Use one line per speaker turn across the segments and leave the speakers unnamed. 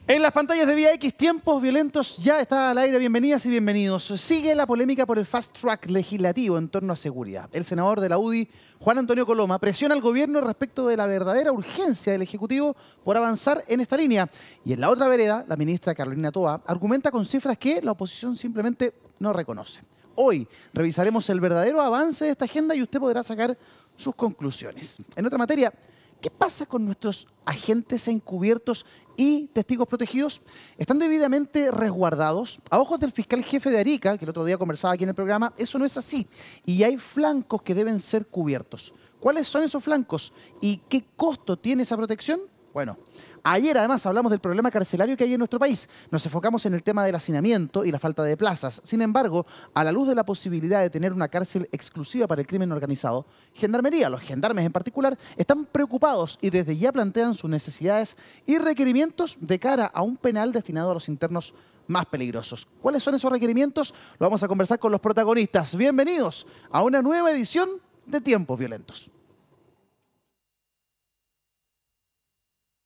En las pantallas de Vía X, Tiempos Violentos ya está al aire. Bienvenidas y bienvenidos. Sigue la polémica por el fast track legislativo en torno a seguridad. El senador de la UDI, Juan Antonio Coloma, presiona al gobierno respecto de la verdadera urgencia del Ejecutivo por avanzar en esta línea. Y en la otra vereda, la ministra Carolina Toa argumenta con cifras que la oposición simplemente no reconoce. Hoy revisaremos el verdadero avance de esta agenda y usted podrá sacar sus conclusiones. En otra materia, ¿qué pasa con nuestros agentes encubiertos y testigos protegidos? ¿Están debidamente resguardados? A ojos del fiscal jefe de Arica, que el otro día conversaba aquí en el programa, eso no es así. Y hay flancos que deben ser cubiertos. ¿Cuáles son esos flancos? ¿Y qué costo tiene esa protección? Bueno, ayer además hablamos del problema carcelario que hay en nuestro país. Nos enfocamos en el tema del hacinamiento y la falta de plazas. Sin embargo, a la luz de la posibilidad de tener una cárcel exclusiva para el crimen organizado, Gendarmería, los gendarmes en particular, están preocupados y desde ya plantean sus necesidades y requerimientos de cara a un penal destinado a los internos más peligrosos. ¿Cuáles son esos requerimientos? Lo vamos a conversar con los protagonistas. Bienvenidos a una nueva edición de Tiempos Violentos.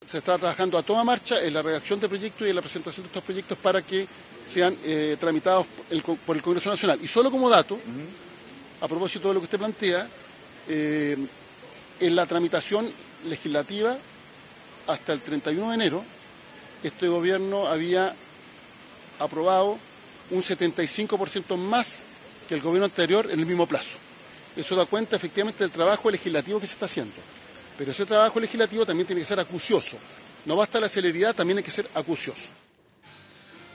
Se está trabajando a toda marcha en la redacción de proyectos y en la presentación de estos proyectos para que sean tramitados por el Congreso Nacional. Y solo como dato, a propósito de lo que usted plantea, en la tramitación legislativa hasta el 31 de enero, este gobierno había aprobado un 75% más que el gobierno anterior en el mismo plazo. Eso da cuenta efectivamente del trabajo legislativo que se está haciendo. Pero ese trabajo legislativo también tiene que ser acucioso. No basta la celeridad, también hay que ser acucioso.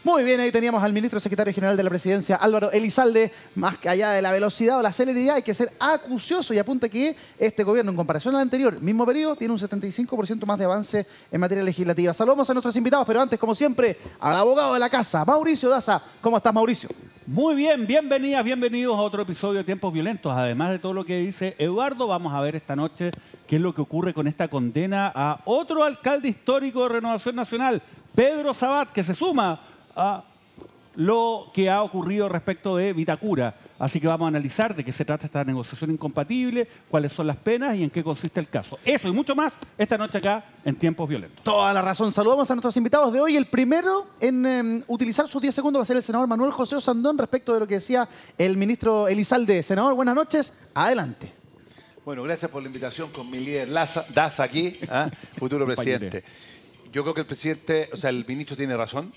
Muy bien, ahí teníamos al ministro secretario general de la Presidencia, Álvaro Elizalde. Más que allá de la velocidad o la celeridad, hay que ser acucioso y apunta que este gobierno, en comparación al anterior, mismo periodo, tiene un 75% más de avance en materia legislativa. Saludamos a nuestros invitados, pero antes, como siempre, al abogado de la casa, Mauricio Daza. ¿Cómo estás, Mauricio?
Muy bien, bienvenidas, bienvenidos a otro episodio de Tiempos Violentos. Además de todo lo que dice Eduardo, vamos a ver esta noche qué es lo que ocurre con esta condena a otro alcalde histórico de Renovación Nacional, Pedro Sabat, que se suma a lo que ha ocurrido respecto de Vitacura. Así que vamos a analizar de qué se trata esta negociación incompatible, cuáles son las penas y en qué consiste el caso. Eso y mucho más esta noche acá en Tiempos Violentos.
Toda la razón. Saludamos a nuestros invitados de hoy. El primero en utilizar sus 10 segundos va a ser el senador Manuel José Osandón respecto de lo que decía el ministro Elizalde. Senador, buenas noches. Adelante.
Bueno, gracias por la invitación con mi líder Daza aquí, futuro presidente. Yo creo que el presidente, o sea, el ministro tiene razón,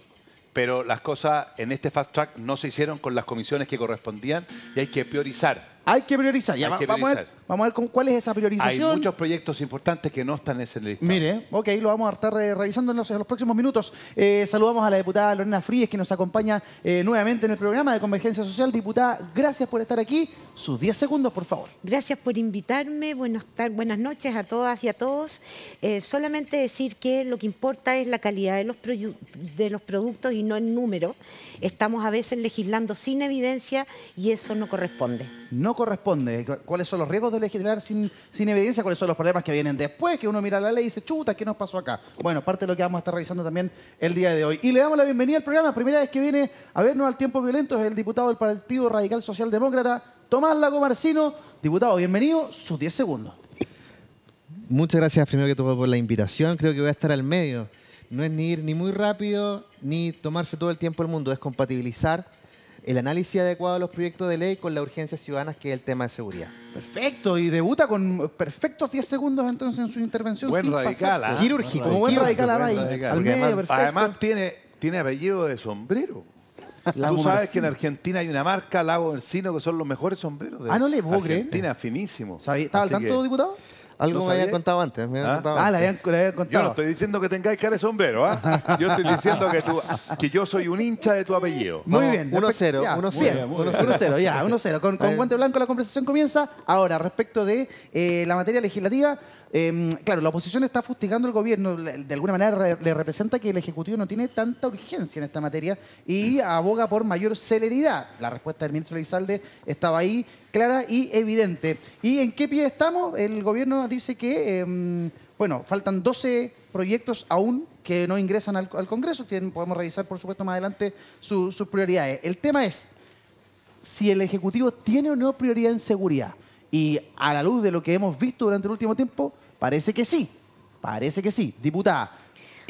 pero las cosas en este fast track no se hicieron con las comisiones que correspondían y hay que priorizar.
Hay que priorizar. Ya, vamos a ver cuál es esa priorización.
Hay muchos proyectos importantes que no están en ese listado.
Mire, ok, lo vamos a estar revisando en los próximos minutos. Saludamos a la diputada Lorena Fríes, que nos acompaña nuevamente en el programa de Convergencia Social. Diputada, gracias por estar aquí. Sus 10 segundos, por favor.
Gracias por invitarme. Buenas noches a todas y a todos. Solamente decir que lo que importa es la calidad de los productos y no el número. Estamos a veces legislando sin evidencia y eso no corresponde.
No corresponde. ¿Cuáles son los riesgos de legislar sin evidencia? ¿Cuáles son los problemas que vienen después? Que uno mira la ley y dice, chuta, ¿qué nos pasó acá? Bueno, parte de lo que vamos a estar revisando también el día de hoy. Y le damos la bienvenida al programa. Primera vez que viene a vernos al Tiempo Violento es el diputado del Partido Radical Socialdemócrata, Tomás Lago Marcino. Diputado, bienvenido. Sus 10 segundos.
Muchas gracias primero que todo por la invitación. Creo que voy a estar al medio. No es ni ir ni muy rápido, ni tomarse todo el tiempo del mundo. Es compatibilizar el análisis adecuado de los proyectos de ley con las urgencias ciudadanas, que es el tema de seguridad.
Perfecto, y debuta con perfectos 10 segundos entonces en su intervención.
Buen
sin
radical,
pasarse. Quirúrgico, como buen radical al medio, perfecto.
Además tiene apellido de sombrero. Tú sabes que en Argentina hay una marca, Lago Marcino, que son los mejores sombreros de
no le puedo creer.
Argentina, finísimo.
¿Estaba al tanto, diputado?
Algo me habían contado antes.
Le habían contado.
Yo no estoy diciendo que tengáis cara de sombrero, Yo estoy diciendo que yo soy un hincha de tu apellido.
Muy bien.
1-0.
1-0, ya, 1-0. Con guante blanco la conversación comienza. Ahora, respecto de la materia legislativa, claro, la oposición está fustigando al gobierno. De alguna manera le representa que el Ejecutivo no tiene tanta urgencia en esta materia y aboga por mayor celeridad. La respuesta del ministro Elizalde estaba ahí, clara y evidente. ¿Y en qué pie estamos? El gobierno dice que, faltan 12 proyectos aún que no ingresan al Congreso. Podemos revisar, por supuesto, más adelante sus prioridades. El tema es si el Ejecutivo tiene o no prioridad en seguridad. Y a la luz de lo que hemos visto durante el último tiempo, parece que sí. Parece que sí. Diputada,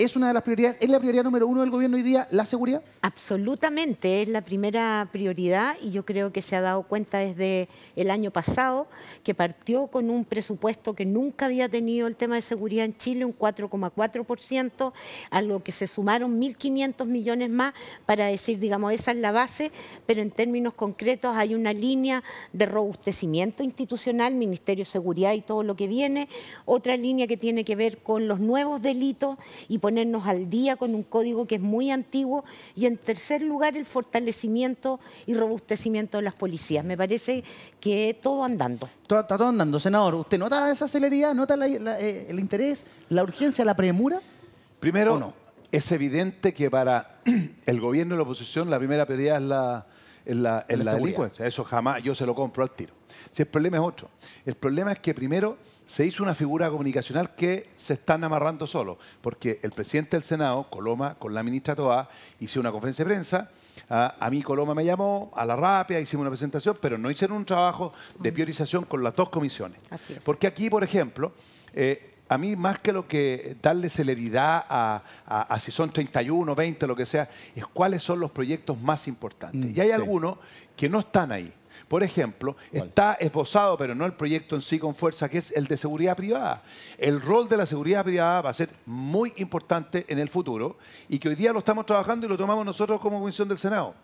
¿Es una de las prioridades? ¿Es la prioridad número uno del gobierno hoy día la seguridad?
Absolutamente, es la primera prioridad y yo creo que se ha dado cuenta desde el año pasado que partió con un presupuesto que nunca había tenido el tema de seguridad en Chile, un 4,4%, a lo que se sumaron 1.500 millones más para decir, digamos, esa es la base, pero en términos concretos hay una línea de robustecimiento institucional, Ministerio de Seguridad y todo lo que viene, otra línea que tiene que ver con los nuevos delitos y ponernos al día con un código que es muy antiguo y en tercer lugar el fortalecimiento y robustecimiento de las policías. Me parece que todo andando.
Está todo andando. Senador, ¿usted nota esa celeridad, nota el interés, la urgencia, la premura?
Primero,
¿O no?
es evidente que para el gobierno y la oposición la primera prioridad es la
seguridad.
delincuencia. Eso jamás yo se lo compro al tiro. Si el problema es otro. El problema es que primero se hizo una figura comunicacional que se están amarrando solo. Porque el presidente del Senado, Coloma, con la ministra Toá, hizo una conferencia de prensa. A mí Coloma me llamó, a la rápida, hicimos una presentación, pero no hicieron un trabajo de priorización con las dos comisiones.
Así es.
Porque aquí, por ejemplo, a mí más que lo que darle celeridad a si son 31, 20, lo que sea, es cuáles son los proyectos más importantes. Y hay algunos que no están ahí. Por ejemplo, está esbozado, pero no el proyecto en sí con fuerza, que es el de seguridad privada. El rol de la seguridad privada va a ser muy importante en el futuro y que hoy día lo estamos trabajando y lo tomamos nosotros como comisión del Senado.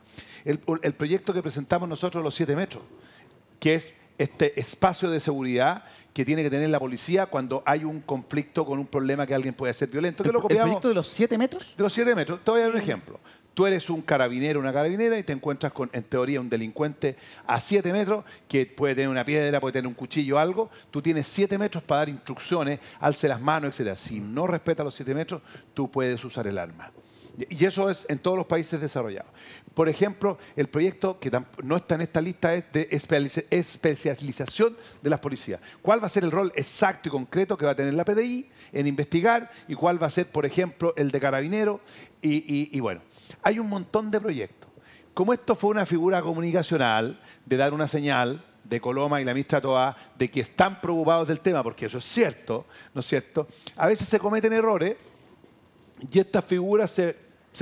El proyecto que presentamos nosotros, los 7 metros, que es este espacio de seguridad que tiene que tener la policía cuando hay un conflicto con un problema que alguien puede ser violento. Que lo
¿El
copiamos
proyecto de los 7 metros?
de los 7 metros. Te voy a dar un ejemplo. Tú eres un carabinero, una carabinera y te encuentras con, en teoría, un delincuente a 7 metros que puede tener una piedra, puede tener un cuchillo o algo. Tú tienes 7 metros para dar instrucciones, alce las manos, etc. Si no respetas los 7 metros, tú puedes usar el arma. Y eso es en todos los países desarrollados. Por ejemplo, el proyecto que no está en esta lista es de especialización de las policías. ¿Cuál va a ser el rol exacto y concreto que va a tener la PDI en investigar? ¿Y cuál va a ser, por ejemplo, el de carabinero? Y bueno, hay un montón de proyectos. Como esto fue una figura comunicacional de dar una señal de Coloma y la ministra Toá de que están preocupados del tema, porque eso es cierto, ¿no es cierto? A veces se cometen errores y estas figuras se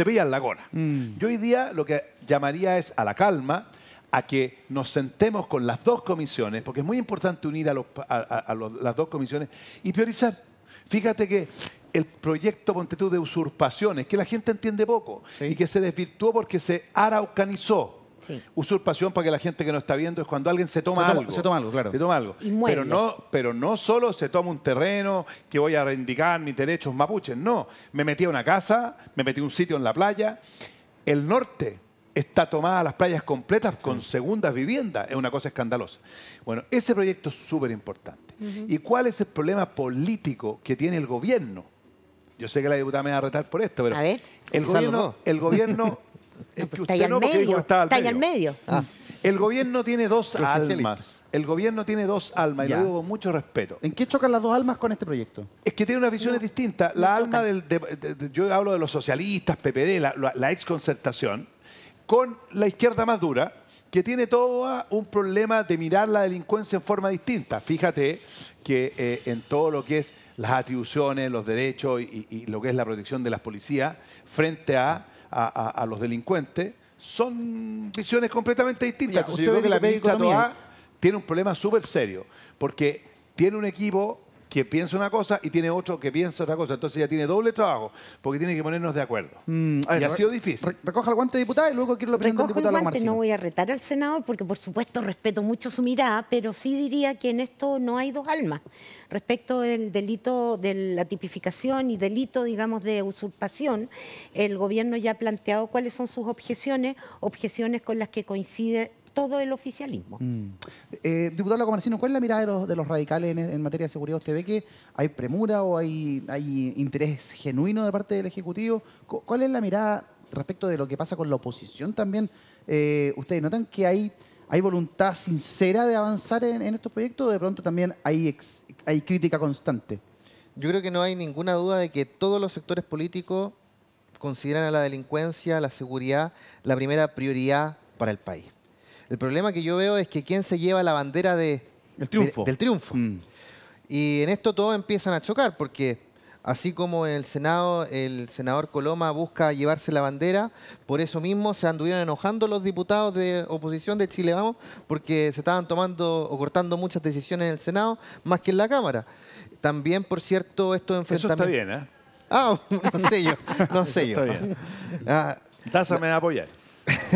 pillan la cola. Yo hoy día lo que llamaría es a la calma, a que nos sentemos con las dos comisiones, porque es muy importante unir a las dos comisiones y priorizar. Fíjate que el proyecto, ponte tú, de usurpaciones, que la gente entiende poco y que se desvirtuó porque se araucanizó.
Sí.
Usurpación, para que la gente que no está viendo, es cuando alguien se toma algo.
Se toma algo, claro.
Se toma algo. Pero no solo se toma un terreno que voy a reivindicar mis derechos mapuches. No, me metí a una casa, me metí a un sitio en la playa. El norte está tomada las playas completas con segundas viviendas. Es una cosa escandalosa. Bueno, ese proyecto es súper importante. ¿Y cuál es el problema político que tiene el gobierno? Yo sé que la diputada me va a retar por esto, pero
A ver.
el gobierno es que
Está ahí
usted
al
no, porque dijo que
medio.
estaba
Está ahí al medio.
El gobierno tiene dos
Profesionalista.
almas. El gobierno tiene dos almas, y
Ya.
lo digo con mucho respeto.
¿En qué chocan las dos almas con este proyecto?
Es que tiene unas visiones distintas. La alma yo hablo de los socialistas, PPD, la exconcertación, con la izquierda más dura, que tiene todo un problema de mirar la delincuencia en forma distinta. Fíjate que en todo lo que es las atribuciones, los derechos y lo que es la protección de las policías frente a los delincuentes, son visiones completamente distintas.
Ya,
Entonces,
usted
yo
ve
creo que
que
la
la PDI
ministra
Economía-
Toá tiene un problema súper serio, porque tiene un equipo que piensa una cosa y tiene otro que piensa otra cosa. Entonces ya tiene doble trabajo, porque tiene que ponernos de acuerdo.
A ver,
y ha sido difícil.
Recoja el guante, diputada, y luego quiero la opinión del
Recojo el
diputado
guante,
Lamarcino.
no voy a retar al senador porque por supuesto respeto mucho su mirada, pero sí diría que en esto no hay dos almas. Respecto del delito de la tipificación y delito, digamos, de usurpación, el gobierno ya ha planteado cuáles son sus objeciones con las que coincide todo el oficialismo.
Diputado Lamarcino, ¿cuál es la mirada de los radicales en materia de seguridad? ¿Usted ve que hay premura o hay interés genuino de parte del Ejecutivo? ¿Cuál es la mirada respecto de lo que pasa con la oposición también? ¿Ustedes notan que hay voluntad sincera de avanzar en estos proyectos o de pronto también hay crítica constante?
Yo creo que no hay ninguna duda de que todos los sectores políticos consideran a la delincuencia, la seguridad, la primera prioridad para el país. El problema que yo veo es que quién se lleva la bandera
El triunfo.
del triunfo. Y en esto todos empiezan a chocar porque Así como en el Senado el senador Coloma busca llevarse la bandera, por eso mismo se anduvieron enojando los diputados de oposición de Chile Vamos, porque se estaban tomando o cortando muchas decisiones en el Senado, más que en la Cámara. También, por cierto, estos enfrentamientos...
Eso está bien, ¿eh?
Ah, no sé yo, no sé yo.
Está bien.
Ah,
Daza me va a apoyar.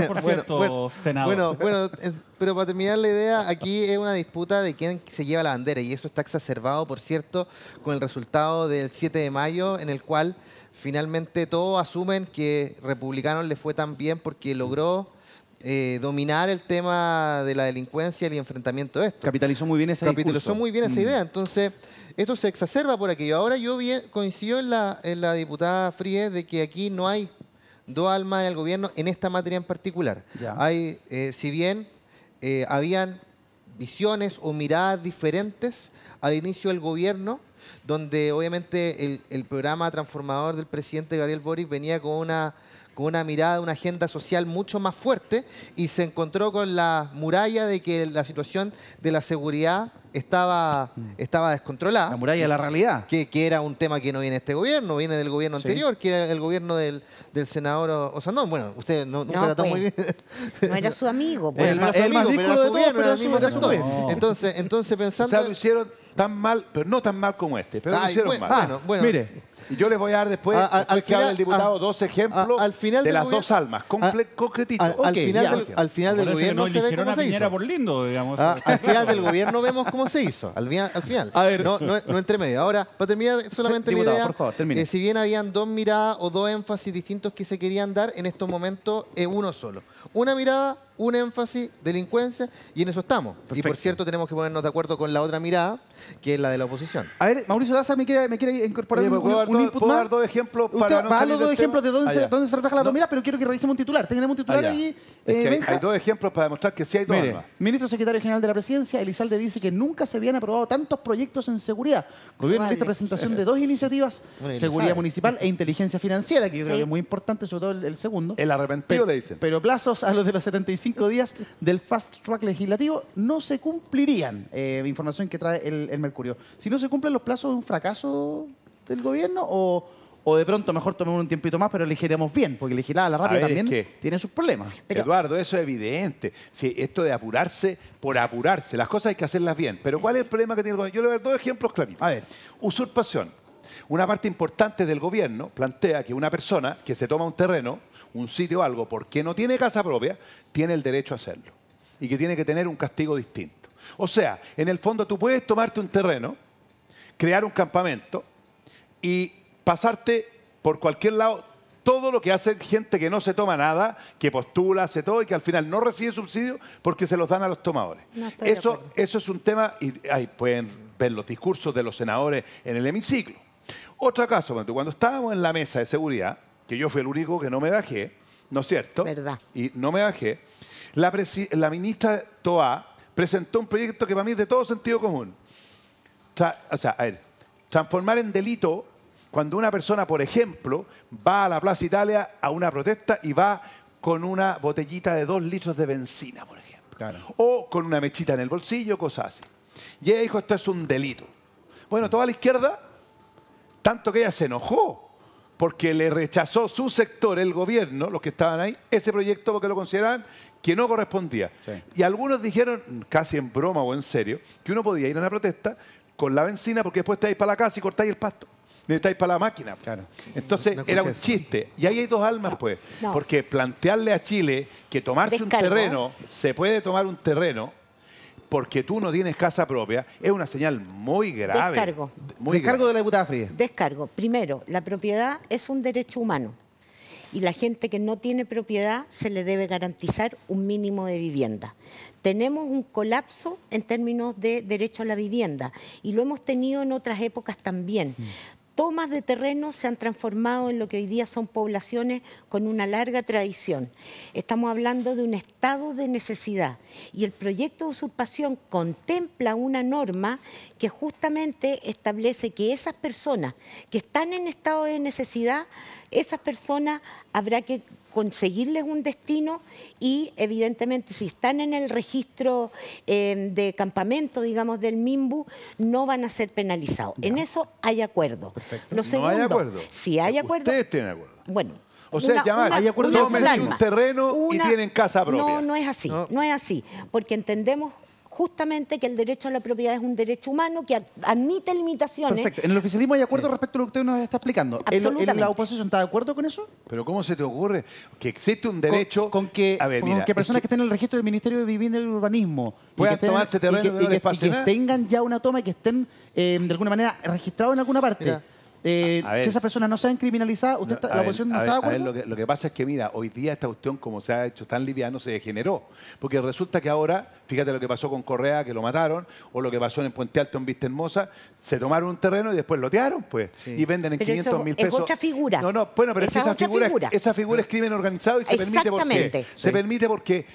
Por cierto, senador.
Bueno, pero para terminar la idea, aquí es una disputa de quién se lleva la bandera y eso está exacerbado, por cierto, con el resultado del 7 de mayo, en el cual finalmente todos asumen que Republicanos le fue tan bien porque logró dominar el tema de la delincuencia y el enfrentamiento de esto.
Capitalizó muy bien ese
Capitalizó
discurso.
muy bien esa idea. Entonces, esto se exacerba por aquello. Ahora yo coincido en la diputada Fríes de que aquí no hay dos almas en el gobierno en esta materia en particular.
Ya.
Hay, si bien habían visiones o miradas diferentes al inicio del gobierno, donde obviamente el programa transformador del presidente Gabriel Boric venía con una mirada, una agenda social mucho más fuerte y se encontró con la muralla de que la situación de la seguridad estaba descontrolada.
La muralla de la realidad.
Que era un tema que no viene de este gobierno, viene del gobierno anterior, que era el gobierno del senador Osandón. Bueno, usted nunca trató
pues,
muy bien.
No era su amigo. Pues.
Era su
el más
amigo, pero
díscolo
era
de
su
todos,
gobierno,
pero
era
era
el mismo
su
de su
gobierno.
gobierno. Entonces
O
pensando...
sea, lo hicieron tan mal, pero no tan mal como este, pero lo
Ay,
hicieron mal.
bueno,
Mire,
Y yo les voy a dar después,
Al
después que
final-
hable el diputado, dos ejemplos
al final
de
del
las
gobierno-
dos almas, concretitos.
Al final
ya.
al final del
Parece que
gobierno
no
se ve
eligieron
cómo
a
se
Piñera
hizo.
por lindo, digamos.
Al final del gobierno vemos cómo se hizo, al final.
A ver.
No entre medio. Ahora, para terminar solamente la
diputado,
idea,
por favor, termine.
si bien habían dos miradas o dos énfasis distintos que se querían dar, en estos momentos es uno solo. Una mirada, un énfasis, delincuencia, y en eso estamos. Y
Perfecto.
por cierto, tenemos que ponernos de acuerdo con la otra mirada, que es la de la oposición.
a ver, Mauricio Daza me quiere incorporar
Oye, ¿puedo dar
un input
puedo
más.
dar dos ejemplos
Usted
para no
va a dar
salir
los dos
del
ejemplos
tema?
de dónde,
Ah, ya.
dónde se refleja la dos miradas, pero quiero que revisemos un titular. Tenemos un titular
Ah, ya.
ahí.
Es que
Benja.
hay dos ejemplos para demostrar que sí hay dos
Mire,
almas.
ministro secretario general de la presidencia, Elizalde dice que nunca se habían aprobado tantos proyectos en seguridad. Gobierno
Vale.
lista presentación de dos iniciativas,
Bueno, y le
seguridad
sabe.
municipal e inteligencia financiera, que yo creo
Sí.
que es muy importante, sobre todo el segundo.
El arrepentido le dicen.
Pero plazos a los de los 75 días del fast track legislativo no se cumplirían. Información que trae el Mercurio. Si no se cumplen los plazos, ¿es un fracaso del gobierno o de pronto mejor tomemos un tiempito más, pero legislemos bien? Porque legislar a la rápida
A ver, es
también
que-
tiene sus problemas.
Pero-
Eduardo, eso es evidente. Sí, esto de apurarse por apurarse, las cosas hay que hacerlas bien. Pero ¿cuál es el problema que tiene el gobierno? Yo le voy a dar dos ejemplos claritos.
A ver.
Usurpación. Una parte importante del gobierno plantea que una persona que se toma un terreno, un sitio o algo, porque no tiene casa propia, tiene el derecho a hacerlo. Y que tiene que tener un castigo distinto. O sea, en el fondo tú puedes tomarte un terreno, crear un campamento y pasarte por cualquier lado todo lo que hace gente que no se toma nada, que postula, hace todo y que al final no recibe subsidio porque se los dan a los tomadores.
No estoy de acuerdo.
Eso es un tema, y ahí pueden ver los discursos de los senadores en el hemiciclo. Otro caso, cuando estábamos en la mesa de seguridad, que yo fui el único que no me bajé, ¿no es cierto?
Verdad.
Y no me bajé, la ministra Toá presentó un proyecto que para mí es de todo sentido común. A ver, transformar en delito cuando una persona, por ejemplo, va a la Plaza Italia a una protesta y va con una botellita de 2 litros de benzina, por ejemplo.
Claro.
O con una mechita en el bolsillo, cosas así. Y ella dijo, esto es un delito. Bueno, toda la izquierda, tanto que ella se enojó, porque le rechazó su sector, el gobierno, los que estaban ahí, ese proyecto porque lo consideraban que no correspondía.
Sí.
Y algunos dijeron, casi en broma o en serio, que uno podía ir a una protesta con la benzina porque después te vais para la casa y cortáis el pasto. Necesitáis para la máquina.
Claro.
Entonces
No
era un
escuché eso.
chiste. Y ahí hay dos almas, pues.
No.
Porque plantearle a Chile que tomarse un
Descargo.
terreno, se puede tomar un terreno porque tú no tienes casa propia, es una señal muy grave.
Descargo.
Muy
Descargo
grave.
de la diputada Fríes.
Descargo. Primero, la propiedad es un derecho humano y la gente que no tiene propiedad se le debe garantizar un mínimo de vivienda. Tenemos un colapso en términos de derecho a la vivienda y lo hemos tenido en otras épocas también. Tomas de terreno se han transformado en lo que hoy día son poblaciones con una larga tradición. Estamos hablando de un estado de necesidad y el proyecto de usurpación contempla una norma que justamente establece que esas personas que están en estado de necesidad esas personas habrá que conseguirles un destino y evidentemente si están en el registro de campamento, digamos, del MIMBU, no van a ser penalizados. En eso hay acuerdo.
Perfecto.
Lo segundo,
no hay acuerdo.
Si hay acuerdo.
Ustedes tienen acuerdo.
Bueno.
O sea, hay acuerdo, tómense un terreno y tienen casa propia.
No, no es así, no es así, porque entendemos justamente que el derecho a la propiedad es un derecho humano que admite limitaciones.
Perfecto. En el oficialismo hay acuerdo respecto a lo que usted nos está explicando.
Absolutamente.
¿La oposición está de acuerdo con eso?
Pero ¿cómo se te ocurre que existe un derecho
con que personas que estén en el registro del Ministerio de Vivienda y Urbanismo
puedan tomarse terreno
y que tengan ya una toma y que estén de alguna manera registrados en alguna parte?
Mira,
que esas personas no sean criminalizadas, la oposición no está de acuerdo.
Lo que pasa es que, mira, hoy día esta cuestión, como se ha hecho tan liviano, se degeneró. Porque resulta que ahora, fíjate lo que pasó con Correa, que lo mataron, o lo que pasó en Puente Alto, en Vista Hermosa, se tomaron un terreno y después lotearon, pues. Sí. Y venden en 500.000 pesos.
Es otra figura.
No, bueno, pero es que esa figura es crimen organizado y se permite por qué. Se permite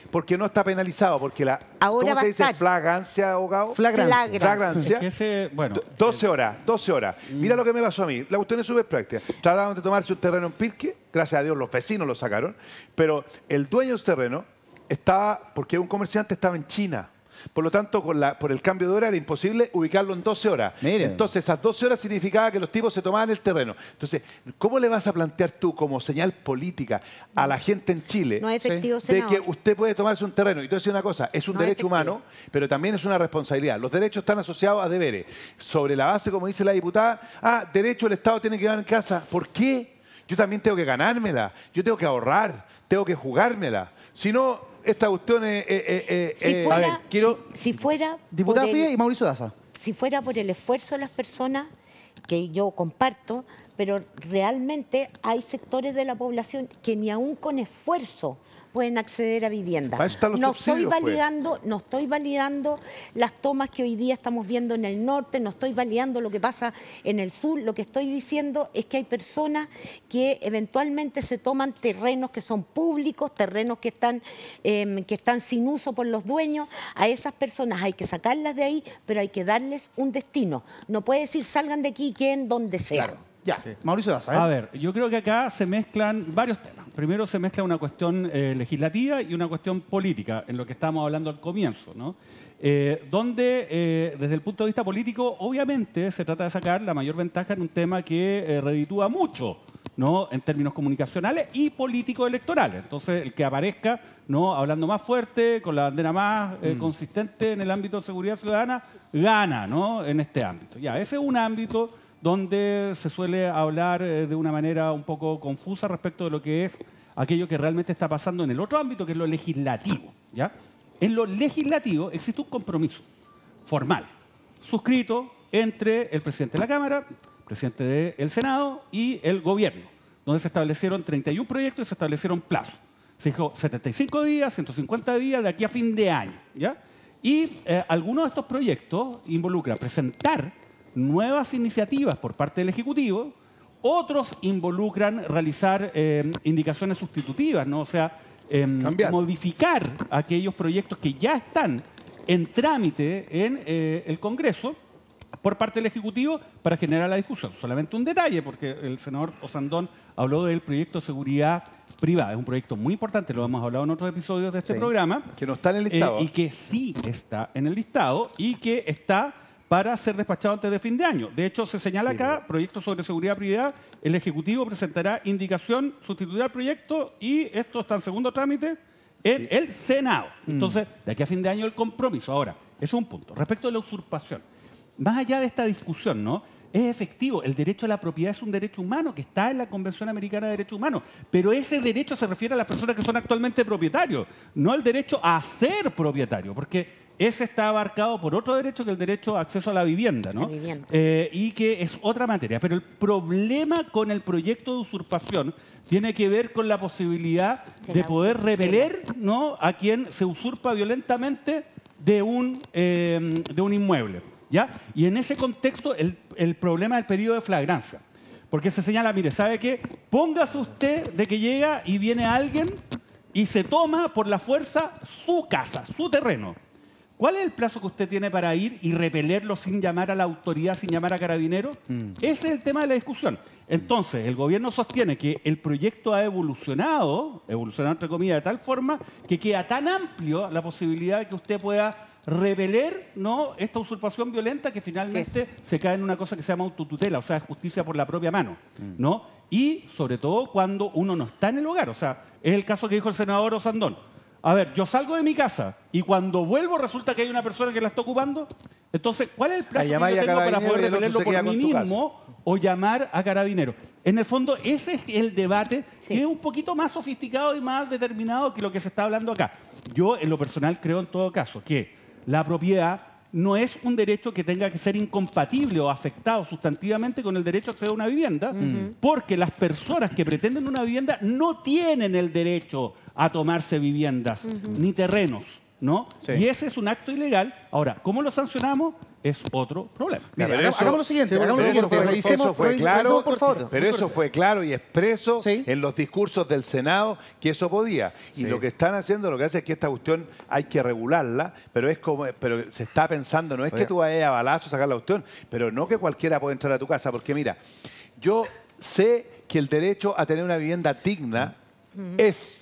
porque no está penalizado, porque
ahora
¿cómo se dice? Flagrancia, abogado.
Flagrancia.
Es que
12 horas. Mira lo que me pasó a mí. La cuestión es súper práctica. Trataban de tomarse un terreno en Pirque, gracias a Dios los vecinos lo sacaron, pero el dueño de ese terreno estaba, porque un comerciante estaba en China. Por lo tanto, por el cambio de hora era imposible ubicarlo en 12 horas. Miren. Entonces, esas 12 horas significaba que los tipos se tomaban el terreno. Entonces, ¿cómo le vas a plantear tú como señal política a la gente en Chile
no es efectivo,
de que usted puede tomarse un terreno? Y te voy a decir una cosa, es un derecho humano, pero también es una responsabilidad. Los derechos están asociados a deberes. Sobre la base, como dice la diputada, derecho el Estado tiene que dar en casa. ¿Por qué? Yo también tengo que ganármela, yo tengo que ahorrar, tengo que jugármela. Si no... Esta cuestión es...
si fuera...
Diputada Fría y Mauricio Daza.
Si fuera por el esfuerzo de las personas, que yo comparto, pero realmente hay sectores de la población que ni aún con esfuerzo pueden acceder a vivienda. No estoy validando las tomas que hoy día estamos viendo en el norte, no estoy validando lo que pasa en el sur. Lo que estoy diciendo es que hay personas que eventualmente se toman terrenos que son públicos, terrenos que están sin uso por los dueños. A esas personas hay que sacarlas de ahí, pero hay que darles un destino. No puede decir salgan de aquí y queden donde sea.
Claro. Ya, Mauricio Daza.
A ver, yo creo que acá se mezclan varios temas. Primero se mezcla una cuestión legislativa y una cuestión política, en lo que estábamos hablando al comienzo, ¿no? Donde, desde el punto de vista político, obviamente se trata de sacar la mayor ventaja en un tema que reditúa mucho, ¿no? En términos comunicacionales y político-electorales. Entonces, el que aparezca, ¿no? Hablando más fuerte, con la bandera más consistente en el ámbito de seguridad ciudadana, gana, ¿no? En este ámbito. Ya, ese es un ámbito donde se suele hablar de una manera un poco confusa respecto de lo que es aquello que realmente está pasando en el otro ámbito, que es lo legislativo, ¿ya? En lo legislativo existe un compromiso formal, suscrito entre el presidente de la Cámara, el presidente del Senado y el gobierno, donde se establecieron 31 proyectos y se establecieron plazos. Se dijo 75 días, 150 días, de aquí a fin de año, ¿ya? Y algunos de estos proyectos involucran presentar nuevas iniciativas por parte del Ejecutivo, otros involucran realizar indicaciones sustitutivas, ¿no? O sea, modificar aquellos proyectos que ya están en trámite en el Congreso por parte del Ejecutivo para generar la discusión. Solamente un detalle, porque el senador Osandón habló del proyecto de seguridad privada. Es un proyecto muy importante, lo hemos hablado en otros episodios de este programa.
Que no está en el listado.
Y que sí está en el listado y que está para ser despachado antes de fin de año. De hecho, se señala acá, proyecto sobre seguridad privada, el Ejecutivo presentará indicación, sustituirá el proyecto y esto está en segundo trámite en el Senado. Entonces, de aquí a fin de año el compromiso. Ahora, ese es un punto. Respecto a la usurpación, más allá de esta discusión, ¿no? Es efectivo, el derecho a la propiedad es un derecho humano que está en la Convención Americana de Derechos Humanos, pero ese derecho se refiere a las personas que son actualmente propietarios, no el derecho a ser propietario, porque ese está abarcado por otro derecho que el derecho a acceso a la vivienda, ¿no? Y que es otra materia. Pero el problema con el proyecto de usurpación tiene que ver con la posibilidad de poder repeler, ¿no? A quien se usurpa violentamente de un inmueble, ¿ya? Y en ese contexto el problema del periodo de flagrancia. Porque se señala, mire, ¿sabe qué? Póngase usted de que llega y viene alguien y se toma por la fuerza su casa, su terreno. ¿Cuál es el plazo que usted tiene para ir y repelerlo sin llamar a la autoridad, sin llamar a Carabineros? Ese es el tema de la discusión. Entonces, el gobierno sostiene que el proyecto ha evolucionado entre comillas, de tal forma que queda tan amplio la posibilidad de que usted pueda repeler, ¿no?, esta usurpación violenta que finalmente se cae en una cosa que se llama autotutela, o sea, justicia por la propia mano, ¿no? Y sobre todo cuando uno no está en el hogar. O sea, es el caso que dijo el senador Osandón. A ver, yo salgo de mi casa y cuando vuelvo resulta que hay una persona que la está ocupando. Entonces, ¿cuál es el plazo que yo tengo para poder repelerlo por mí mismo o llamar a Carabineros? En el fondo, ese es el debate que es un poquito más sofisticado y más determinado que lo que se está hablando acá. Yo, en lo personal, creo en todo caso que la propiedad no es un derecho que tenga que ser incompatible o afectado sustantivamente con el derecho a acceder a una vivienda, porque las personas que pretenden una vivienda no tienen el derecho a tomarse viviendas ni terrenos, ¿no?
Sí.
Y ese es un acto ilegal. Ahora, ¿cómo lo sancionamos? Es otro problema.
Mira, hagamos lo siguiente, revisemos, por favor.
Pero eso fue claro y expreso
Sí.
en los discursos del Senado que eso podía. Y lo que están haciendo, lo que hace es que esta cuestión hay que regularla, pero se está pensando, no es que tú vayas a balazo a sacar la cuestión, pero no que cualquiera pueda entrar a tu casa, porque mira, yo sé que el derecho a tener una vivienda digna es...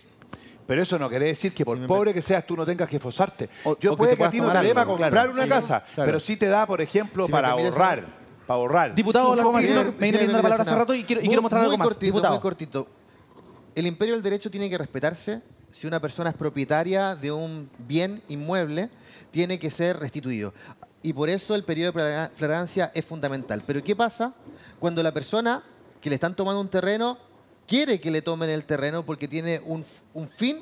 Pero eso no quiere decir que por pobre que seas tú no tengas que esforzarte. Yo puede que a ti no te dé para comprar una casa, pero sí te da, por ejemplo, para ahorrar.
Diputado, me viene pidiendo la palabra hace rato y quiero mostrar algo más.
Muy cortito. El imperio del derecho tiene que respetarse. Si una persona es propietaria de un bien inmueble, tiene que ser restituido. Y por eso el periodo de flagrancia es fundamental. Pero ¿qué pasa cuando la persona que le están tomando un terreno quiere que le tomen el terreno porque tiene un fin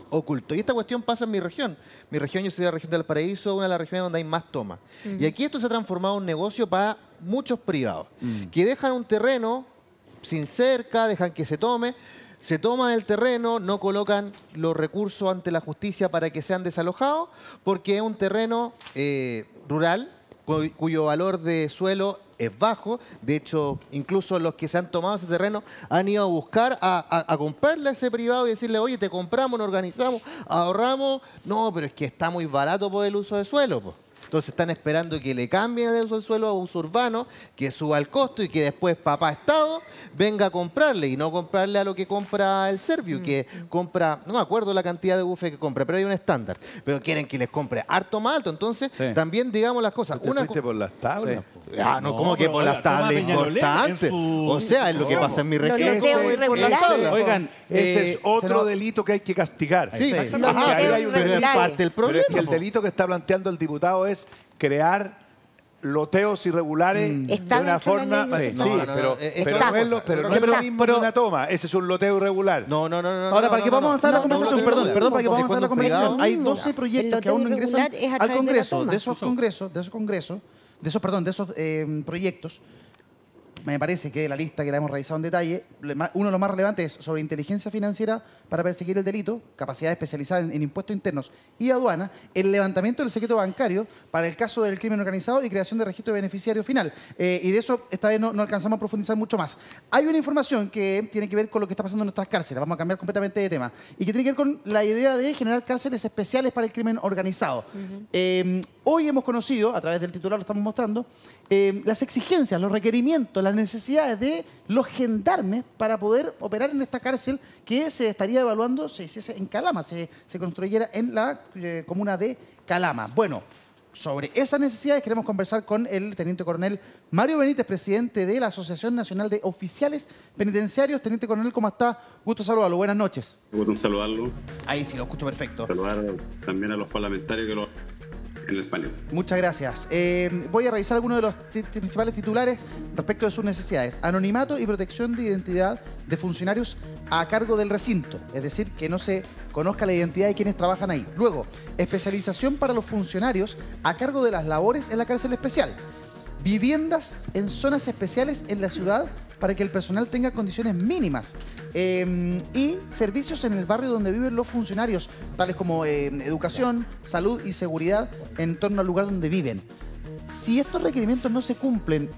oculto? Y esta cuestión pasa en mi región. Mi región, yo soy de la región del Paraíso, una de las regiones donde hay más tomas. Y aquí esto se ha transformado en un negocio para muchos privados, que dejan un terreno sin cerca, dejan que se tome, se toman el terreno, no colocan los recursos ante la justicia para que sean desalojados, porque es un terreno rural cuyo valor de suelo es bajo. De hecho, incluso los que se han tomado ese terreno han ido a buscar a comprarle a ese privado y decirle, oye, te compramos, nos organizamos, ahorramos. No, pero es que está muy barato por el uso de suelo, pues. Entonces están esperando que le cambien el uso del suelo a uso urbano, que suba el costo y que después papá Estado venga a comprarle y no comprarle a lo que compra el Serviu, que compra, no me acuerdo la cantidad de buffet que compra, pero hay un estándar. Pero quieren que les compre harto más alto. Entonces, también digamos las cosas.
¿Te fuiste por las tablas?
Ah, no, ¿cómo que por las tablas? Importante. O sea, es lo que pasa en mi región.
Oigan,
ese es otro delito que hay que castigar.
Sí,
pero
es parte del problema.
Pero es que el delito que está planteando el diputado es crear loteos irregulares de una forma...
Sí,
pero no es lo mismo que una toma. Ese es un loteo irregular.
No.
Ahora, para que podamos avanzar la conversación, perdón, para que podamos avanzar la conversación, hay 12 proyectos que aún no ingresan al Congreso. De esos proyectos, me parece que la lista que la hemos revisado en detalle, uno de los más relevantes es sobre inteligencia financiera para perseguir el delito, capacidad especializada en impuestos internos y aduana, el levantamiento del secreto bancario para el caso del crimen organizado y creación de registro de beneficiario final. Y de eso esta vez no alcanzamos a profundizar mucho más. Hay una información que tiene que ver con lo que está pasando en nuestras cárceles, vamos a cambiar completamente de tema, y que tiene que ver con la idea de generar cárceles especiales para el crimen organizado. Hoy hemos conocido, a través del titular lo estamos mostrando, las exigencias, los requerimientos, las necesidades de los gendarmes para poder operar en esta cárcel que se estaría evaluando se hiciese en Calama, se construyera en la comuna de Calama. Bueno, sobre esas necesidades queremos conversar con el teniente coronel Mario Benítez, presidente de la Asociación Nacional de Oficiales Penitenciarios. Teniente coronel, ¿cómo está? Gusto saludarlo. Buenas noches.
Gusto saludarlo.
Ahí sí, lo escucho perfecto.
Saludar también a los parlamentarios que lo en el panel.
Muchas gracias. Voy a revisar algunos de los principales titulares respecto de sus necesidades. Anonimato y protección de identidad de funcionarios a cargo del recinto, es decir, que no se conozca la identidad de quienes trabajan ahí. Luego, especialización para los funcionarios a cargo de las labores en la cárcel especial. Viviendas en zonas especiales en la ciudad para que el personal tenga condiciones mínimas. Y servicios en el barrio donde viven los funcionarios, tales como educación, salud y seguridad en torno al lugar donde viven. Si estos requerimientos no se cumplen,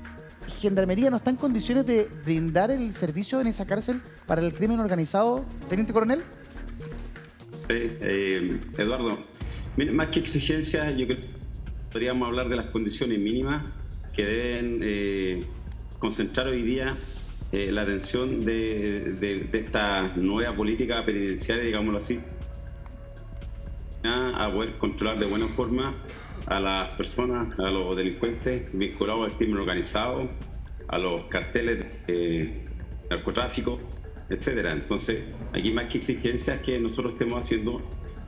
¿Gendarmería no está en condiciones de brindar el servicio en esa cárcel para el crimen organizado, teniente coronel?
Sí, Eduardo, Mire, más que exigencias, yo creo que podríamos hablar de las condiciones mínimas que deben concentrar hoy día la atención de esta nueva política penitenciaria, digámoslo así, a poder controlar de buena forma a las personas, a los delincuentes vinculados al crimen organizado, a los carteles de narcotráfico, etcétera. Entonces, aquí más que exigencias que nosotros estemos haciendo,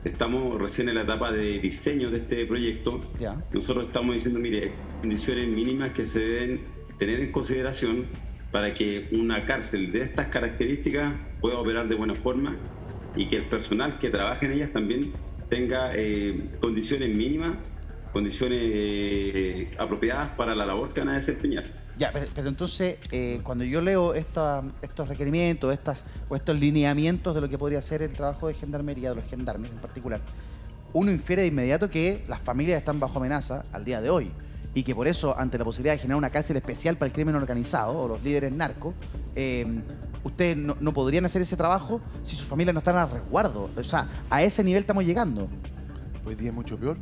estamos recién en la etapa de diseño de este proyecto.
Ya.
Nosotros estamos diciendo, mire, condiciones mínimas que se deben tener en consideración para que una cárcel de estas características pueda operar de buena forma y que el personal que trabaje en ellas también tenga condiciones mínimas, condiciones apropiadas para la labor que van a desempeñar.
Ya, pero entonces, cuando yo leo estos requerimientos, estos lineamientos de lo que podría ser el trabajo de gendarmería, de los gendarmes en particular, uno infiere de inmediato que las familias están bajo amenaza al día de hoy y que por eso, ante la posibilidad de generar una cárcel especial para el crimen organizado o los líderes narcos, ustedes no podrían hacer ese trabajo si sus familias no están a resguardo. O sea, a ese nivel estamos llegando.
Hoy día es mucho peor.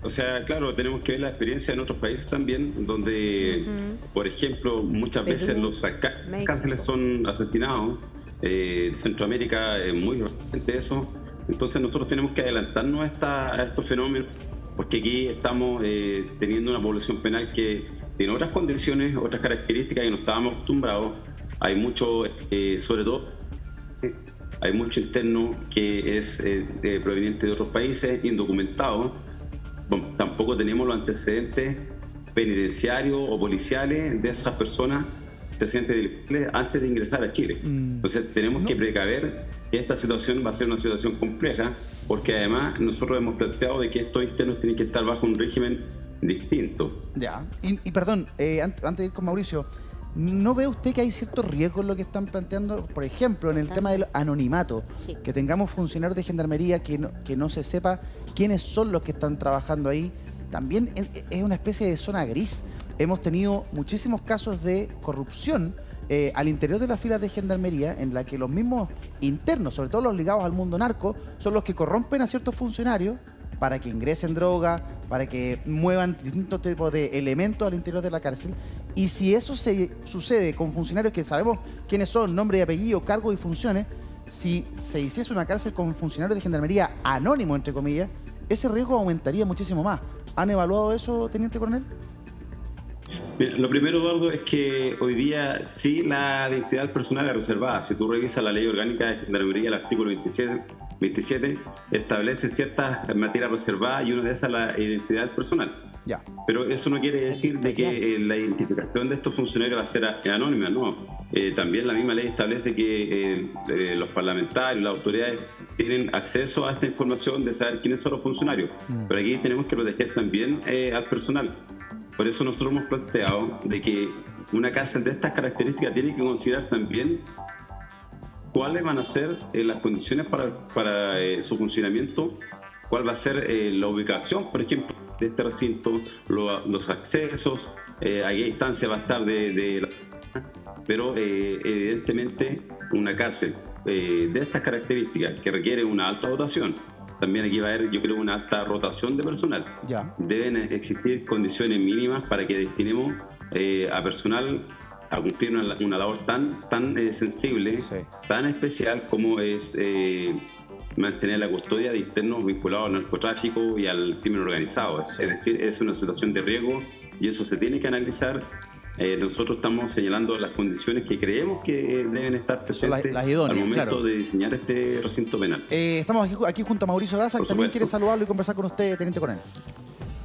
O sea, claro, tenemos que ver la experiencia en otros países también, donde, por ejemplo, muchas veces los cárceles son asesinados. Centroamérica es muy reciente eso. Entonces nosotros tenemos que adelantarnos a estos fenómenos, porque aquí estamos teniendo una población penal que tiene otras condiciones, otras características que no estábamos acostumbrados. Hay mucho, sobre todo, hay mucho interno que es proveniente de otros países, indocumentado. Tampoco tenemos los antecedentes penitenciarios o policiales de esas personas antecedentes antes de ingresar a Chile. Entonces tenemos que precaver que esta situación va a ser una situación compleja, porque además nosotros hemos planteado de que estos internos tienen que estar bajo un régimen distinto.
Ya. Y perdón, antes de ir con Mauricio, ¿no ve usted que hay ciertos riesgos en lo que están planteando? Por ejemplo, en el tema del anonimato,
Sí.
que tengamos funcionarios de gendarmería que no se sepa quiénes son los que están trabajando ahí. También es una especie de zona gris. Hemos tenido muchísimos casos de corrupción al interior de las filas de gendarmería, en la que los mismos internos, sobre todo los ligados al mundo narco, son los que corrompen a ciertos funcionarios para que ingresen droga, para que muevan distintos tipos de elementos al interior de la cárcel. Y si eso sucede con funcionarios que sabemos quiénes son, nombre y apellido, cargos y funciones, si se hiciese una cárcel con funcionarios de gendarmería anónimos, entre comillas, ese riesgo aumentaría muchísimo más. ¿Han evaluado eso, Teniente Coronel?
Mira, lo primero, Eduardo, es que hoy día sí la identidad del personal es reservada. Si tú revisas la ley orgánica de gendarmería, el artículo 27 establece ciertas materias reservadas y una de esas es la identidad del personal.
Ya.
Pero eso no quiere decir de que la identificación de estos funcionarios va a ser anónima, no. También la misma ley establece que los parlamentarios, las autoridades tienen acceso a esta información de saber quiénes son los funcionarios. Pero aquí tenemos que proteger también al personal. Por eso nosotros hemos planteado de que una cárcel de estas características tiene que considerar también cuáles van a ser las condiciones para su funcionamiento, cuál va a ser la ubicación, por ejemplo, de este recinto, los accesos, a qué distancia va a estar pero evidentemente una cárcel de estas características que requiere una alta dotación. También aquí va a haber, yo creo, una alta rotación de personal.
Ya.
Deben existir condiciones mínimas para que destinemos a personal a cumplir una labor tan sensible,
Sí.
tan especial como es mantener la custodia de internos vinculados al narcotráfico y al crimen organizado. Es decir, es una situación de riesgo y eso se tiene que analizar. Nosotros estamos señalando las condiciones que creemos que deben estar presentes
las idóneas,
al momento
claro.
de diseñar este recinto penal.
Estamos aquí junto a Mauricio Daza, que
Por
también
supuesto.
quiere saludarlo y conversar con usted, Teniente Coronel.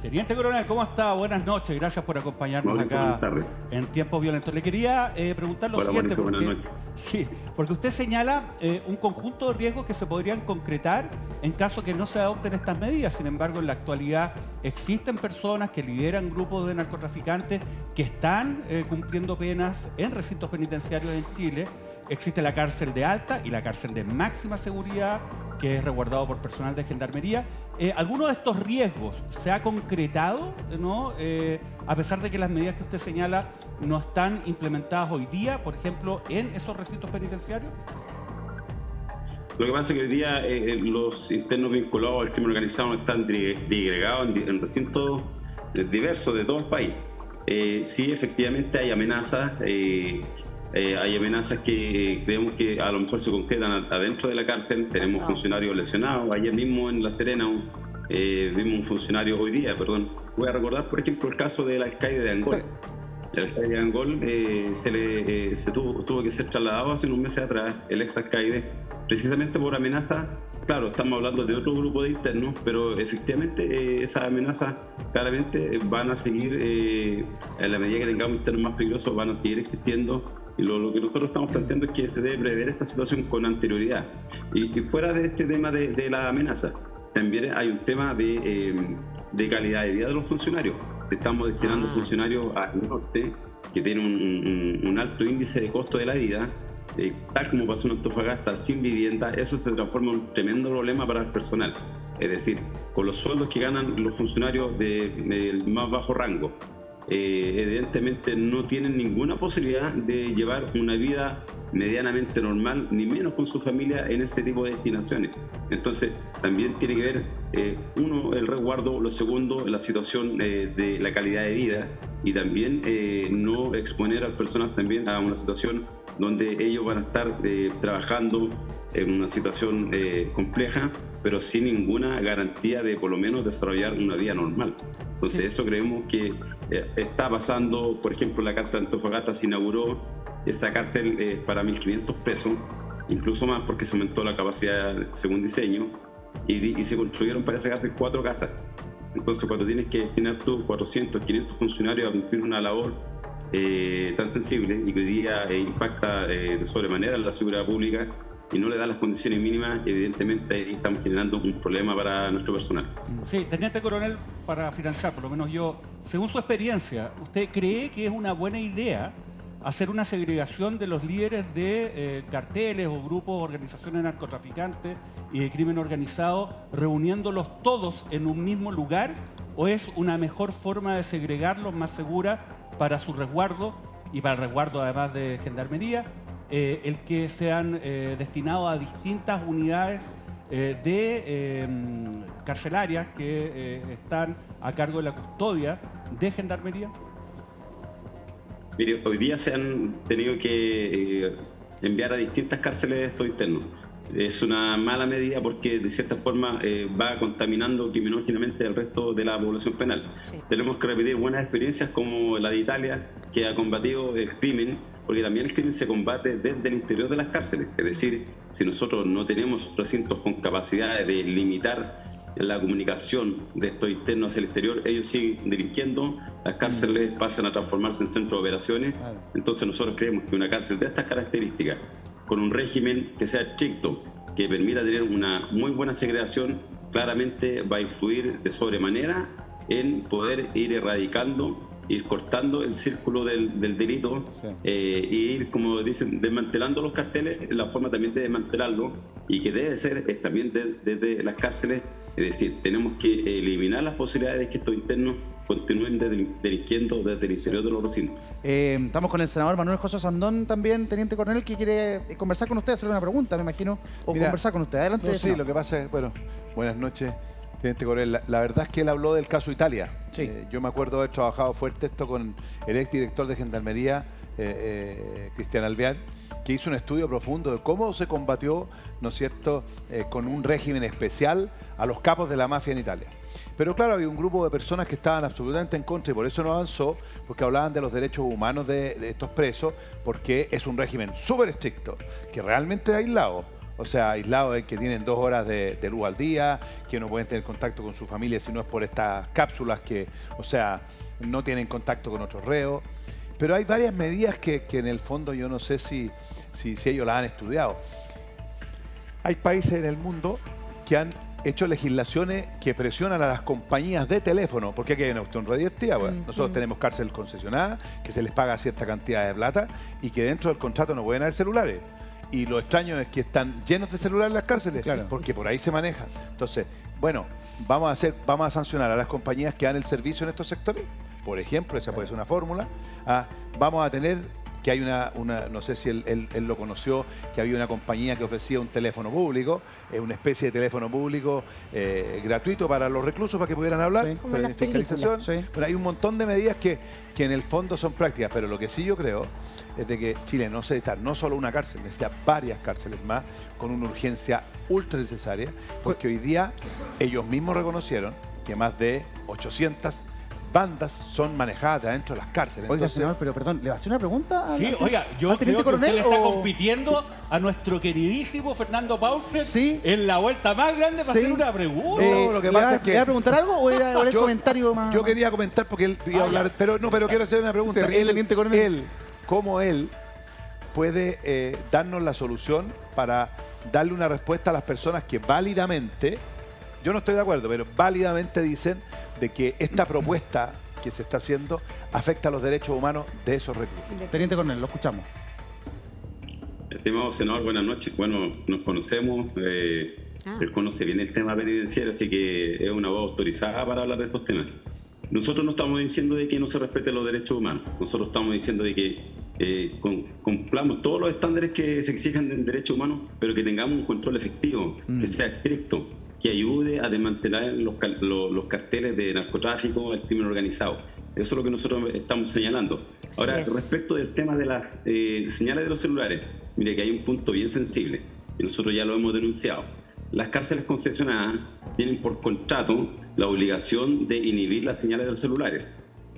Teniente Coronel, ¿cómo está? Buenas noches, gracias por acompañarnos
Mauricio,
acá
buenas tardes.
en Tiempos Violentos. Le quería preguntar lo
Hola,
siguiente.
Mauricio, buenas
Porque,
noches.
sí, porque usted señala un conjunto de riesgos que se podrían concretar en caso que no se adopten estas medidas. Sin embargo, en la actualidad existen personas que lideran grupos de narcotraficantes que están cumpliendo penas en recintos penitenciarios en Chile. Existe la cárcel de alta y la cárcel de máxima seguridad, que es resguardado por personal de gendarmería. ¿Alguno de estos riesgos se ha concretado, ¿no? A pesar de que las medidas que usted señala no están implementadas hoy día, por ejemplo, en esos recintos penitenciarios?
Lo que pasa es que hoy día los internos vinculados al crimen organizado están disgregados en recintos diversos de todo el país. Sí, efectivamente hay amenazas. Hay amenazas que creemos que a lo mejor se concretan adentro de la cárcel. Tenemos funcionarios lesionados. Ayer mismo en La Serena vimos un funcionario Voy a recordar, por ejemplo, el caso del alcaide de Angol. El alcaide de Angol tuvo que ser trasladado hace unos meses atrás, el ex alcaide, precisamente por amenaza. Claro, estamos hablando de otro grupo de internos, pero efectivamente esas amenazas claramente van a seguir, en la medida que tengamos internos más peligrosos, van a seguir existiendo. Y lo que nosotros estamos planteando es que se debe prever esta situación con anterioridad. Y fuera de este tema de la amenaza, también hay un tema de calidad de vida de los funcionarios. Estamos destinando funcionarios al norte, que tienen un alto índice de costo de la vida, tal como pasó en Antofagasta, sin vivienda. Eso se transforma en un tremendo problema para el personal. Es decir, con los sueldos que ganan los funcionarios del más bajo rango, evidentemente no tienen ninguna posibilidad de llevar una vida medianamente normal, ni menos con su familia en ese tipo de destinaciones. Entonces también tiene que ver, uno, el resguardo, lo segundo, la situación de la calidad de vida, y también no exponer a las personas también a una situación donde ellos van a estar trabajando en una situación compleja, pero sin ninguna garantía de por lo menos desarrollar una vida normal. Entonces eso creemos que está pasando. Por ejemplo, la cárcel de Antofagasta se inauguró esta cárcel para 1.500 pesos, incluso más porque se aumentó la capacidad según diseño, y se construyeron para esa cárcel 4 casas. Entonces cuando tienes que destinar tú 400, 500 funcionarios a cumplir una labor tan sensible y que hoy día impacta de sobremanera en la seguridad pública y no le da las condiciones mínimas, evidentemente ahí estamos generando un problema para nuestro personal.
Sí, teniente coronel, para finalizar, por lo menos yo, según su experiencia, ¿usted cree que es una buena idea hacer una segregación de los líderes de carteles o grupos, organizaciones narcotraficantes y de crimen organizado, reuniéndolos todos en un mismo lugar? ¿O es una mejor forma de segregarlos, más segura para su resguardo y para el resguardo además de Gendarmería, el que sean destinados a distintas unidades carcelarias que están a cargo de la custodia de Gendarmería?
Mire, hoy día se han tenido que enviar a distintas cárceles estos internos. Es una mala medida porque de cierta forma va contaminando criminógenamente el resto de la población penal. Sí. Tenemos que repetir buenas experiencias como la de Italia, que ha combatido el crimen, porque también el crimen se combate desde el interior de las cárceles. Es decir, si nosotros no tenemos recintos con capacidad de limitar la comunicación de estos internos hacia el exterior, ellos siguen delinquiendo, las cárceles pasan a transformarse en centros de operaciones. Entonces nosotros creemos que una cárcel de estas características, con un régimen que sea estricto, que permita tener una muy buena segregación, claramente va a influir de sobremanera en poder ir erradicando, ir cortando el círculo del delito, y ir, como dicen, desmantelando los carteles, la forma también de desmantelarlo, y que debe ser también desde las cárceles. Es decir, tenemos que eliminar las posibilidades de que estos internos continúen delinquiendo desde el interior de los recintos.
Estamos con el senador Manuel José Sandón también, teniente coronel, que quiere conversar con usted, hacerle una pregunta, me imagino, o conversar con usted. Adelante.
No, sí, lo que pasa es, bueno, buenas noches, teniente coronel. La verdad es que él habló del caso Italia. Sí. Yo me acuerdo haber trabajado fuerte esto con el exdirector de Gendarmería, Cristian Alvear, que hizo un estudio profundo de cómo se combatió, ¿no es cierto?, con un régimen especial a los capos de la mafia en Italia. Pero claro, había un grupo de personas que estaban absolutamente en contra y por eso no avanzó, porque hablaban de los derechos humanos de estos presos, porque es un régimen súper estricto, que realmente es aislado. O sea, aislado es que tienen 2 horas de luz al día, que no pueden tener contacto con su familia si no es por estas cápsulas que, o sea, no tienen contacto con otros reos. Pero hay varias medidas que en el fondo yo no sé si ellos las han estudiado. Hay países en el mundo que han hecho legislaciones que presionan a las compañías de teléfono, porque aquí hay una cuestión redirectiva. Bueno, nosotros tenemos cárcel concesionada, que se les paga cierta cantidad de plata y que dentro del contrato no pueden haber celulares. Y lo extraño es que están llenos de celulares las cárceles, claro, porque por ahí se manejan. Entonces, bueno, vamos a sancionar a las compañías que dan el servicio en estos sectores. Por ejemplo, esa puede ser una fórmula. Vamos a tener que hay no sé si él lo conoció, que había una compañía que ofrecía un teléfono público, una especie de teléfono público gratuito para los reclusos para que pudieran hablar,
Sí,
como las
fiscalización.
películas, sí.
Pero hay un montón de medidas que en el fondo son prácticas, pero lo que sí yo creo es de que Chile no necesita no solo una cárcel, necesita varias cárceles más con una urgencia ultra necesaria, porque hoy día ellos mismos reconocieron que más de 800 bandas son manejadas de adentro de las cárceles.
Oiga,
Entonces,
senador, pero perdón, ¿le va a hacer una pregunta?
Sí, oiga, yo
¿al teniente
creo que usted le
coronel
está
o-
compitiendo a nuestro queridísimo Fernando Pauser
Sí.
en la vuelta más grande para
Sí.
hacer una pregunta.
No, lo que pasa es que-
¿Le va a preguntar algo o era el comentario más...?
yo quería comentar porque él iba a hablar, pero quiero hacer una pregunta.
Se ríe el teniente coronel.
¿Cómo él puede darnos la solución para darle una respuesta a las personas que válidamente, yo no estoy de acuerdo, pero válidamente dicen de que esta propuesta que se está haciendo afecta a los derechos humanos de esos reclusos?
Teniente coronel, lo escuchamos.
Estimado senador, buenas noches. Bueno, nos conocemos, él conoce bien el tema penitenciario, así que es una voz autorizada para hablar de estos temas. Nosotros no estamos diciendo de que no se respeten los derechos humanos, nosotros estamos diciendo de que cumplamos todos los estándares que se exigen en derechos humanos, pero que tengamos un control efectivo, que sea estricto, que ayude a desmantelar los carteles de narcotráfico, el crimen organizado. Eso es lo que nosotros estamos señalando. Ahora, respecto del tema de las señales de los celulares, mire que hay un punto bien sensible, y nosotros ya lo hemos denunciado. Las cárceles concesionadas tienen por contrato la obligación de inhibir las señales de los celulares.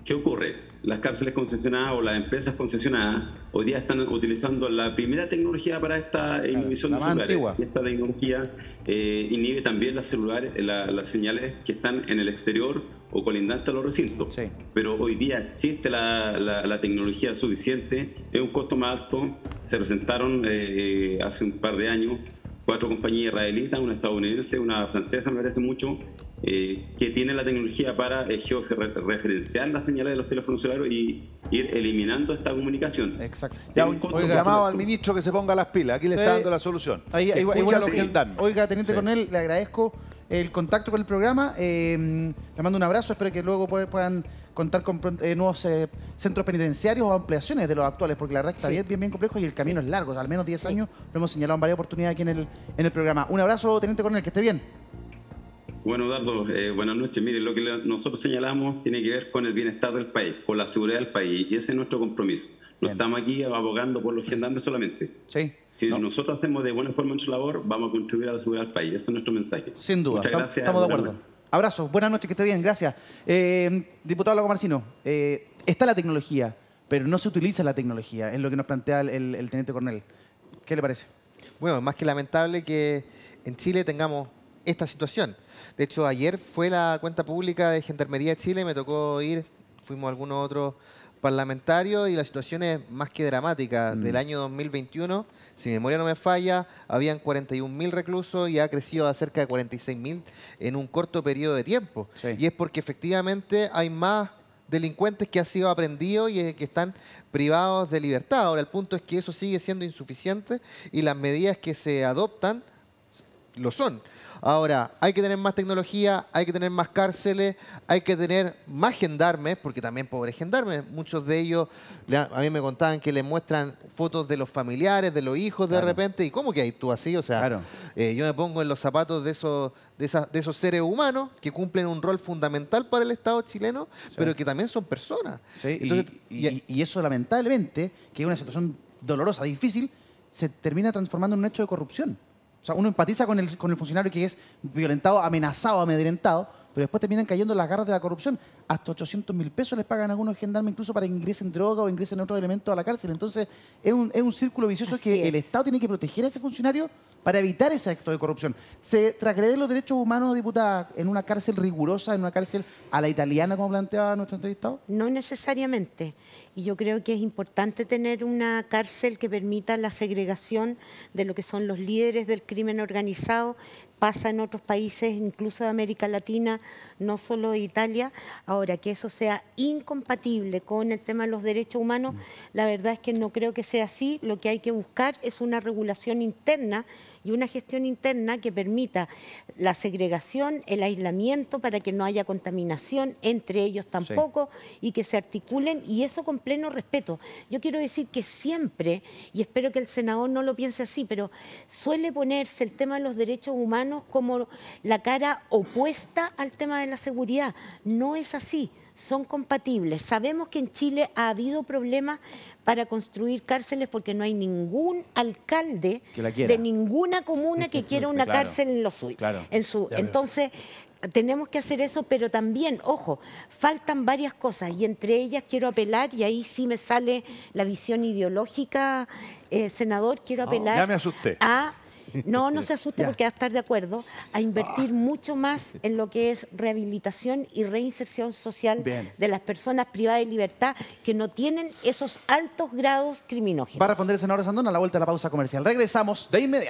¿Qué ocurre? Las cárceles concesionadas o las empresas concesionadas hoy día están utilizando la primera tecnología para esta inhibición de
la más
celulares.
antigua.
Y esta tecnología inhibe también las señales que están en el exterior o colindantes a los recintos.
Sí.
Pero hoy día existe la tecnología suficiente, es un costo más alto. Se presentaron hace un par de años 4 compañías israelitas, una estadounidense, una francesa, me parece mucho, que tienen la tecnología para georreferenciar las señales de los teléfonos celulares y ir eliminando esta comunicación.
Exacto.
Ya,
Es un
un
costo
llamado
más
al
alto.
ministro que se ponga las pilas. Aquí le
Sí.
está dando la solución.
Ahí,
Que
igual
escuche a los
que-
gendarmes.
Oiga, teniente
Sí.
coronel, le agradezco el contacto con el programa. Le mando un abrazo. Espero que luego puedan contar con nuevos centros penitenciarios o ampliaciones de los actuales, porque la verdad es que está bien complejo y el camino es largo. O sea, al menos 10 años lo hemos señalado en varias oportunidades aquí en el programa. Un abrazo, teniente coronel, que esté bien.
Bueno, Eduardo, buenas noches. Mire, lo que nosotros señalamos tiene que ver con el bienestar del país, con la seguridad del país, y ese es nuestro compromiso. No
Bien.
estamos aquí abogando por los gendarmes solamente.
Sí.
Si nosotros hacemos de buena forma nuestra labor, vamos a contribuir a la seguridad del país. Ese es nuestro mensaje.
Sin duda,
Muchas gracias.
estamos de
buenas
acuerdo.
noches.
Abrazo, buenas noches, que esté bien, gracias. Diputado Lago Marcino, está la tecnología, pero no se utiliza la tecnología, es lo que nos plantea el teniente coronel. ¿Qué le parece?
Bueno, más que lamentable que en Chile tengamos esta situación. De hecho, ayer fue la cuenta pública de Gendarmería de Chile, me tocó ir, fuimos algunos otros parlamentarios y la situación es más que dramática. Del año 2021, si mi memoria no me falla, habían 41.000 reclusos y ha crecido a cerca de 46.000 en un corto periodo de tiempo.
Sí.
Y es porque efectivamente hay más delincuentes que han sido aprendidos y que están privados de libertad. Ahora, el punto es que eso sigue siendo insuficiente y las medidas que se adoptan lo son. Ahora, hay que tener más tecnología, hay que tener más cárceles, hay que tener más gendarmes, porque también pobres gendarmes, muchos de ellos, a mí me contaban que les muestran fotos de los familiares, de los hijos de repente, y ¿cómo que hay tú así? O sea,
Claro.
yo me pongo en los zapatos de esos seres humanos que cumplen un rol fundamental para el Estado chileno, pero que también son personas.
Sí,
Entonces,
y eso lamentablemente, que es una situación dolorosa, difícil, se termina transformando en un hecho de corrupción. O sea, uno empatiza con el funcionario que es violentado, amenazado, amedrentado, pero después terminan cayendo en las garras de la corrupción. Hasta 800.000 pesos les pagan a algunos gendarmes incluso para que ingresen droga o ingresen otros elementos a la cárcel. Entonces, es un círculo vicioso
Así
que
es.
el Estado tiene que proteger a ese funcionario para evitar ese acto de corrupción. ¿Se transgreden los derechos humanos, diputada, en una cárcel rigurosa, en una cárcel a la italiana, como planteaba nuestro entrevistado?
No necesariamente. Y yo creo que es importante tener una cárcel que permita la segregación de lo que son los líderes del crimen organizado. Pasa en otros países, incluso de América Latina, no solo de Italia. Ahora, que eso sea incompatible con el tema de los derechos humanos, la verdad es que no creo que sea así. Lo que hay que buscar es una regulación interna y una gestión interna que permita la segregación, el aislamiento para que no haya contaminación entre ellos tampoco y que se articulen, y eso con pleno respeto. Yo quiero decir que siempre, y espero que el senador no lo piense así, pero suele ponerse el tema de los derechos humanos como la cara opuesta al tema de la seguridad. No es así, son compatibles. Sabemos que en Chile ha habido problemas para construir cárceles porque no hay ningún alcalde de ninguna comuna que quiera una cárcel en lo suyo. Entonces, tenemos que hacer eso, pero también, ojo, faltan varias cosas y entre ellas quiero apelar, y ahí sí me sale la visión ideológica, senador, quiero apelar
ya me asusté.
No se asuste porque va a estar de acuerdo, a invertir mucho más en lo que es rehabilitación y reinserción social de las personas privadas de libertad que no tienen esos altos grados criminógenos.
Va a responder el senador Sandón a la vuelta de la pausa comercial. Regresamos de inmediato.